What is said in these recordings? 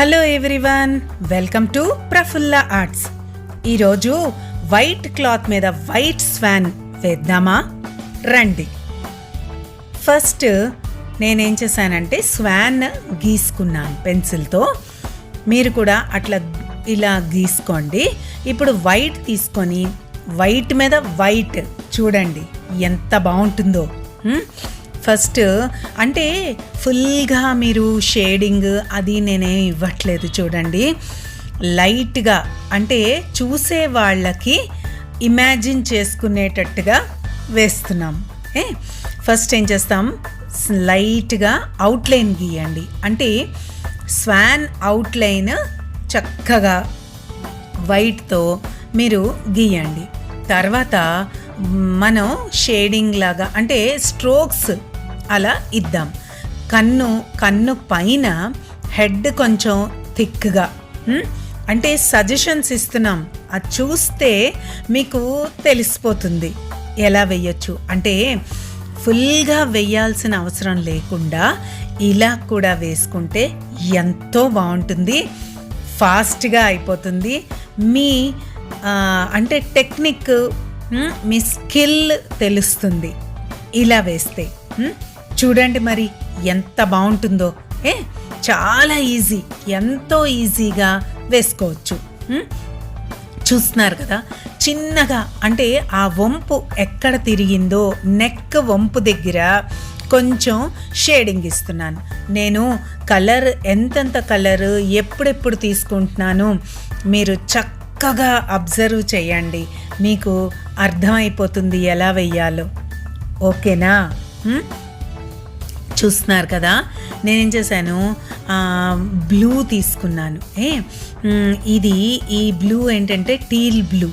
Hello everyone, welcome to Prafulla arts. ఈరోజు white cloth మీద white Schwann వేద్దామా? రండి. ఫస్ట్ నేనేం చేశానంటే స్వాన్ గీసుకున్నాను పెన్సిల్తో. మీరు కూడా అట్లా ఇలా గీసుకోండి. ఇప్పుడు వైట్ తీసుకొని వైట్ మీద వైట్ చూడండి ఎంత బాగుంటుందో. ఫస్ట్ అంటే ఫుల్గా మీరు షేడింగ్ అది నేనే ఇవ్వట్లేదు, చూడండి లైట్గా, అంటే చూసే వాళ్ళకి ఇమాజిన్ చేసుకునేటట్టుగా వేస్తున్నాం. ఫస్ట్ ఏం చేస్తాం, లైట్గా అవుట్లైన్ గీయండి. అంటే స్వాన్ అవుట్లైన్ చక్కగా వైట్తో మీరు గీయండి. తర్వాత మనం షేడింగ్ లాగా అంటే స్ట్రోక్స్ అలా ఇద్దాం. కన్ను పైన హెడ్ కొంచెం థిక్గా, అంటే సజెషన్స్ ఇస్తున్నాం. అది చూస్తే మీకు తెలిసిపోతుంది ఎలా వేయచ్చు. అంటే ఫుల్గా వేయాల్సిన అవసరం లేకుండా ఇలా కూడా వేసుకుంటే ఎంతో బాగుంటుంది, ఫాస్ట్గా అయిపోతుంది. మీ అంటే టెక్నిక్, మీ స్కిల్ తెలుస్తుంది ఇలా వేస్తే. చూడండి మరి ఎంత బాగుంటుందో. చాలా ఈజీ, ఎంతో ఈజీగా వేసుకోవచ్చు. చూస్తున్నారు కదా, చిన్నగా అంటే ఆ వంపు ఎక్కడ తిరిగిందో నెక్ వంపు దగ్గర కొంచెం షేడింగ్ ఇస్తున్నాను. నేను కలర్ ఎంతెంత కలర్ ఎప్పుడెప్పుడు తీసుకుంటున్నాను మీరు చక్కగా అబ్జర్వ్ చేయండి, మీకు అర్థమైపోతుంది ఎలా వేయాలో. ఓకేనా? చూస్తున్నారు కదా, నేనేం చేశాను, బ్లూ తీసుకున్నాను. ఈ బ్లూ ఏంటంటే టీల్ బ్లూ.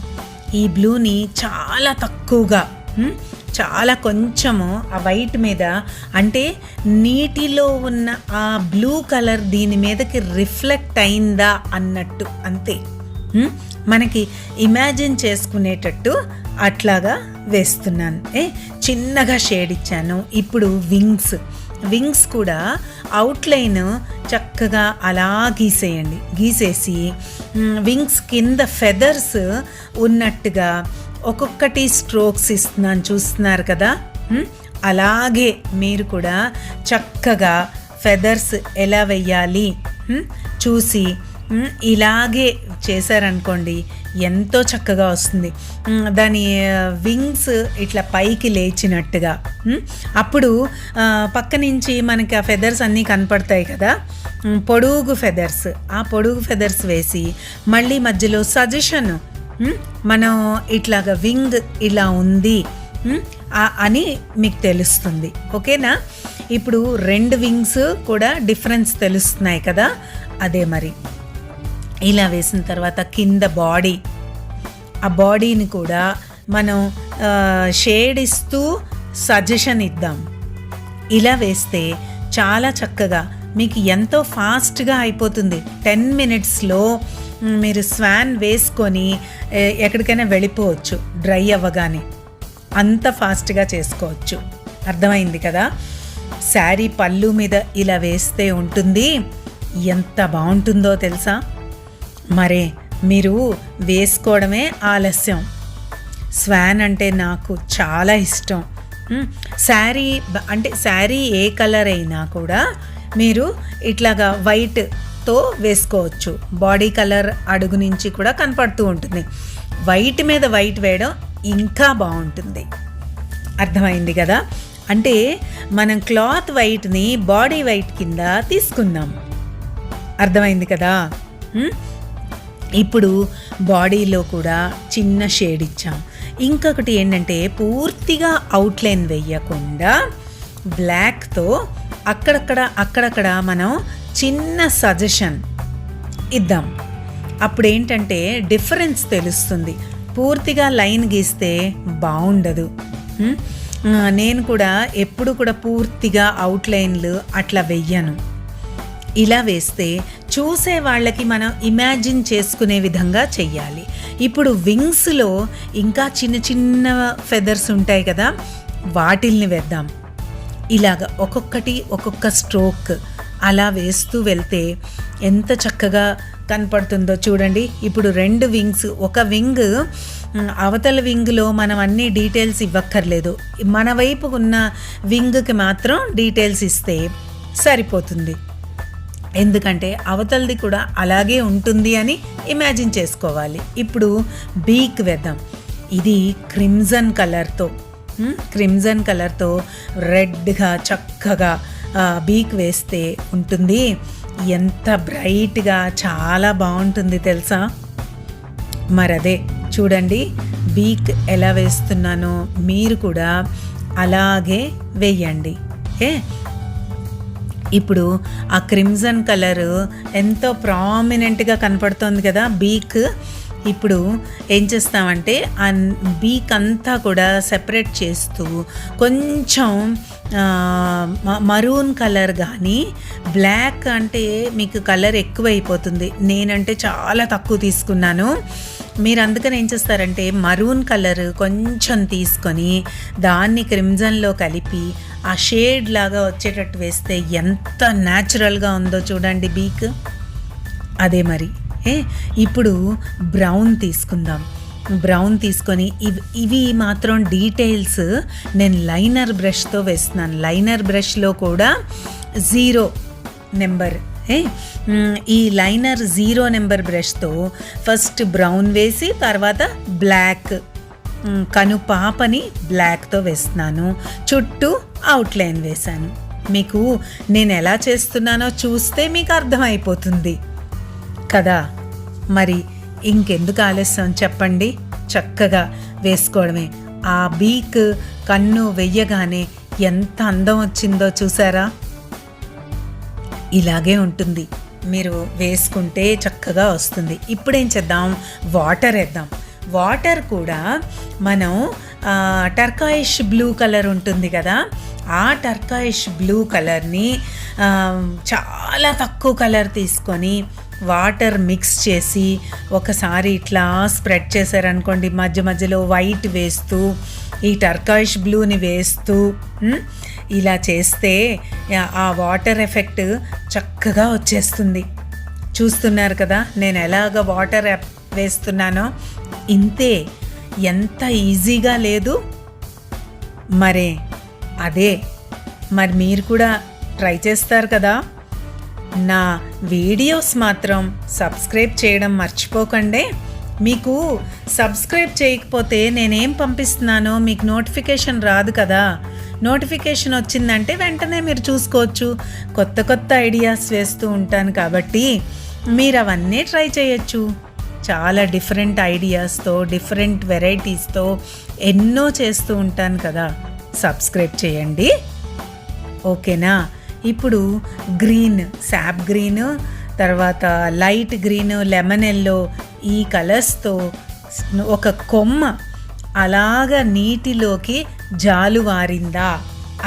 ఈ బ్లూని చాలా తక్కువగా, చాలా కొంచెము ఆ వైట్ మీద, అంటే నీటిలో ఉన్న ఆ బ్లూ కలర్ దీని మీదకి రిఫ్లెక్ట్ అయిందా అన్నట్టు, అంతే. మనకి ఇమాజిన్ చేసుకునేటట్టు అట్లాగా వేస్తున్నాను. చిన్నగా షేడ్ ఇచ్చాను. ఇప్పుడు వింగ్స్ కూడా అవుట్లైన్ చక్కగా అలా గీసేసి వింగ్స్ కింద ఫెదర్స్ ఉన్నట్టుగా ఒక్కొక్కటి స్ట్రోక్స్ ఇస్తున్నాను. చూస్తున్నారు కదా, అలాగే మీరు కూడా చక్కగా ఫెదర్స్ ఎలా వేయాలి చూసి ఇలాగే చేశారనుకోండి ఎంతో చక్కగా వస్తుంది. దాని వింగ్స్ ఇట్లా పైకి లేచినట్టుగా. అప్పుడు పక్క నుంచి మనకి ఆ ఫెదర్స్ అన్నీ కనపడతాయి కదా, పొడుగు ఫెదర్స్. ఆ పొడుగు ఫెదర్స్ వేసి మళ్ళీ మధ్యలో సజెషన్, మనం ఇట్లాగా వింగ్ ఇలా ఉంది అని మీకు తెలుస్తుంది. ఓకేనా? ఇప్పుడు రెండు వింగ్స్ కూడా డిఫరెన్స్ తెలుస్తున్నాయి కదా, అదే మరి. ఇలా వేసిన తర్వాత కింద ఆ బాడీని కూడా మనం షేడ్ ఇస్తూ సజెషన్ ఇద్దాం. ఇలా వేస్తే చాలా చక్కగా మీకు ఎంతో ఫాస్ట్గా అయిపోతుంది. 10 minutesలో మీరు స్వాన్ వేసుకొని ఎక్కడికైనా వెళ్ళిపోవచ్చు డ్రై అవ్వగానే, అంత ఫాస్ట్గా చేసుకోవచ్చు. అర్థమైంది కదా? శారీ పళ్ళు మీద ఇలా వేస్తే ఉంటుంది, ఎంత బాగుంటుందో తెలుసా? మరే మీరు వేసుకోవడమే ఆలస్యం. స్వాన్ అంటే నాకు చాలా ఇష్టం. శారీ ఏ కలర్ అయినా కూడా మీరు ఇట్లాగా వైట్తో వేసుకోవచ్చు. బాడీ కలర్ అడుగు నుంచి కూడా కనపడుతూ ఉంటుంది. వైట్ మీద వైట్ వేయడం ఇంకా బాగుంటుంది. అర్థమైంది కదా? అంటే మనం క్లాత్ వైట్ని బాడీ వైట్ కింద తీసుకుందాం. అర్థమైంది కదా? ఇప్పుడు బాడీలో కూడా చిన్న షేడ్ ఇచ్చాం. ఇంకొకటి ఏంటంటే పూర్తిగా అవుట్లైన్ వేయకుండా బ్లాక్తో అక్కడక్కడ మనం చిన్న సజెషన్ ఇద్దాం. అప్పుడు ఏంటంటే డిఫరెన్స్ తెలుస్తుంది. పూర్తిగా లైన్ గీస్తే బాగుండదు. నేను కూడా ఎప్పుడు కూడా పూర్తిగా అవుట్లైన్లు అట్లా వెయ్యను. ఇలా వేస్తే చూసే వాళ్ళకి మనం ఇమాజిన్ చేసుకునే విధంగా చెయ్యాలి. ఇప్పుడు వింగ్స్లో ఇంకా చిన్న చిన్న ఫెదర్స్ ఉంటాయి కదా, వాటిల్ని వేద్దాం. ఇలాగ ఒక్కొక్కటి ఒక్కొక్క స్ట్రోక్ అలా వేస్తూ వెళ్తే ఎంత చక్కగా కనపడుతుందో చూడండి. ఇప్పుడు 2 వింగ్స్, ఒక వింగ్ అవతల వింగ్లో మనం అన్ని డీటెయిల్స్ ఇవ్వక్కర్లేదు, మన వైపు ఉన్న వింగ్కి మాత్రం డీటెయిల్స్ ఇస్తే సరిపోతుంది. ఎందుకంటే అవతలది కూడా అలాగే ఉంటుంది అని ఇమాజిన్ చేసుకోవాలి. ఇప్పుడు బీక్ వేద్దాం. ఇది క్రిమ్జన్ కలర్తో రెడ్గా చక్కగా బీక్ వేస్తే ఉంటుంది. ఎంత బ్రైట్గా చాలా బాగుంటుంది తెలుసా. మరదే చూడండి, బీక్ ఎలా వేస్తున్నానో మీరు కూడా అలాగే వేయండి. ఇప్పుడు ఆ క్రిమ్జన్ కలర్ ఎంతో ప్రామినెంట్గా కనపడుతుంది కదా బీక్. ఇప్పుడు ఏం చేస్తామంటే ఆ బీక్ అంతా కూడా సెపరేట్ చేస్తూ కొంచెం మరూన్ కలర్ కానీ, బ్లాక్ అంటే మీకు కలర్ ఎక్కువైపోతుంది, నేనంటే చాలా తక్కువ తీసుకున్నాను. మీరు అందుకని ఏం చేస్తారంటే మరూన్ కలర్ కొంచెం తీసుకొని దాన్ని క్రిమ్జన్లో కలిపి ఆ షేడ్ లాగా వచ్చేటట్టు వేస్తే ఎంత న్యాచురల్గా ఉందో చూడండి బీక్. అదే మరి ఇప్పుడు బ్రౌన్ తీసుకుందాం. బ్రౌన్ తీసుకొని ఇవి మాత్రం డీటెయిల్స్ నేను లైనర్ బ్రష్తో వేస్తున్నాను. లైనర్ బ్రష్లో కూడా 0 నెంబర్, ఈ లైనర్ 0 నెంబర్ బ్రష్తో ఫస్ట్ బ్రౌన్ వేసి తర్వాత బ్లాక్, కనుపాపని బ్లాక్తో వేస్తున్నాను, చుట్టూ అవుట్లైన్ వేశాను. మీకు నేను ఎలా చేస్తున్నానో చూస్తే మీకు అర్థమైపోతుంది కదా. మరి ఇంకెందుకు ఆలస్యం చెప్పండి, చక్కగా వేసుకోవడమే. ఆ బీక్ కన్ను వెయ్యగానే ఎంత అందం వచ్చిందో చూసారా. ఇలాగే ఉంటుంది, మీరు వేసుకుంటే చక్కగా వస్తుంది. ఇప్పుడేం చేద్దాం, వాటర్ వేద్దాం. వాటర్ కూడా మనం టర్కాయిష్ బ్లూ కలర్ ఉంటుంది కదా, ఆ టర్కాయిష్ బ్లూ కలర్ని చాలా తక్కువ కలర్ తీసుకొని వాటర్ మిక్స్ చేసి ఒకసారి ఇట్లా స్ప్రెడ్ చేశారనుకోండి, మధ్య మధ్యలో వైట్ వేస్తూ ఈ టర్కాయిష్ బ్లూని వేస్తూ ఇలా చేస్తే ఆ వాటర్ ఎఫెక్ట్ చక్కగా వచ్చేస్తుంది. చూస్తున్నారు కదా నేను ఎలాగ వాటర్ వేస్తున్నానో, ఇంతే, ఎంత ఈజీగా లేదు మరే. అదే మరి మీరు కూడా ట్రై చేస్తారు కదా. నా వీడియోస్ మాత్రం సబ్స్క్రైబ్ చేయడం మర్చిపోకండి. మీకు సబ్స్క్రైబ్ చేయకపోతే నేనేం పంపిస్తున్నానో మీకు నోటిఫికేషన్ రాదు కదా. నోటిఫికేషన్ వచ్చిందంటే వెంటనే మీరు చూసుకోవచ్చు. కొత్త కొత్త ఐడియాస్ వేస్తూ ఉంటాను కాబట్టి మీరు అవన్నీ ట్రై చేయొచ్చు. చాలా డిఫరెంట్ ఐడియాస్తో, డిఫరెంట్ వెరైటీస్తో ఎన్నో చేస్తూ ఉంటాను కదా. సబ్స్క్రైబ్ చేయండి, ఓకేనా. ఇప్పుడు గ్రీన్, శాప్ గ్రీన్, తర్వాత లైట్ గ్రీన్, లెమన్ ఎల్లో, ఈ కలర్స్తో ఒక కొమ్మ అలాగా నీటిలోకి జాలువారిందా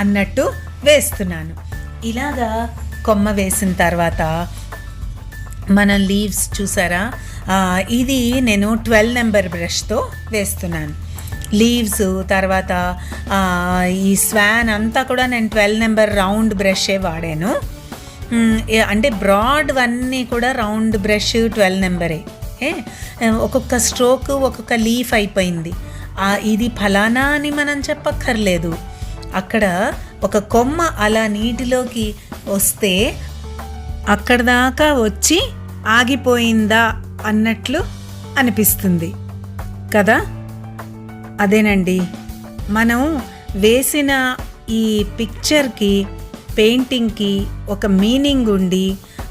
అన్నట్టు వేస్తున్నాను. ఇలాగా కొమ్మ వేసిన తర్వాత మన లీవ్స్ చూసారా, ఇది నేను 12 నెంబర్ బ్రష్తో వేస్తున్నాను లీవ్స్. తర్వాత ఈ స్వాన్ అంతా కూడా నేను 12 నెంబర్ రౌండ్ బ్రషే వాడాను. అంటే బ్రాడ్ అన్నీ కూడా రౌండ్ బ్రష్ 12 నెంబరే. ఒక్కొక్క స్ట్రోక్ ఒక్కొక్క లీఫ్ అయిపోయింది. ఇది ఫలానా అని మనం చెప్పక్కర్లేదు. అక్కడ ఒక కొమ్మ అలా నీటిలోకి వస్తే అక్కడ దాకా వచ్చి ఆగిపోయిందా అన్నట్లు అనిపిస్తుంది కదా. అదేనండి, మనం వేసిన ఈ పిక్చర్కి, పెయింటింగ్కి ఒక మీనింగ్ ఉండి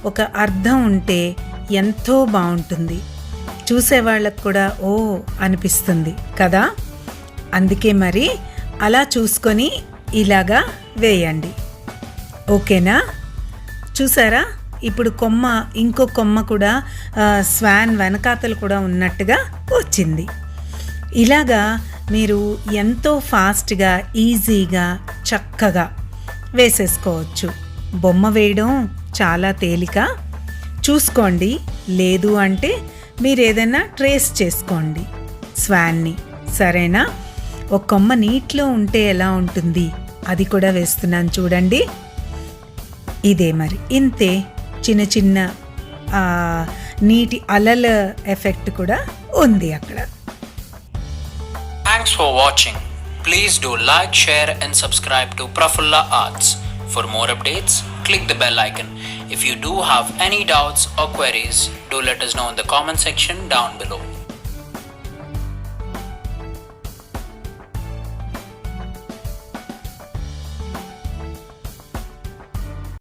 ఒక అర్థం ఉంటే ఎంతో బాగుంటుంది. చూసేవాళ్ళకు కూడా ఓ అనిపిస్తుంది కదా. అందుకే మరి అలా చూసుకొని ఇలాగా వేయండి, ఓకేనా. చూసారా, ఇప్పుడు కొమ్మ, ఇంకో కొమ్మ కూడా స్వాన్ వెనకాతలు కూడా ఉన్నట్టుగా వచ్చింది. ఇలాగా మీరు ఎంతో ఫాస్ట్గా, ఈజీగా, చక్కగా వేసేసుకోవచ్చు. బొమ్మ వేయడం చాలా తేలిక. చూసుకోండి, లేదు అంటే మీరు ఏదైనా ట్రేస్ చేసుకోండి స్వాన్ని, సరేనా. ఒక కొమ్మ నీటిలో ఉంటే ఎలా ఉంటుంది అది కూడా వేస్తున్నాను చూడండి. ఇదే మరి ఇంతే, చిన్న చిన్న నీటి అలల ఎఫెక్ట్ కూడా ఉంది అక్కడ. Thanks for watching. Please do like, share and subscribe to Prafulla Arts. For more updates, click the bell icon. If you do have any doubts or queries, do let us know in the comment section down below.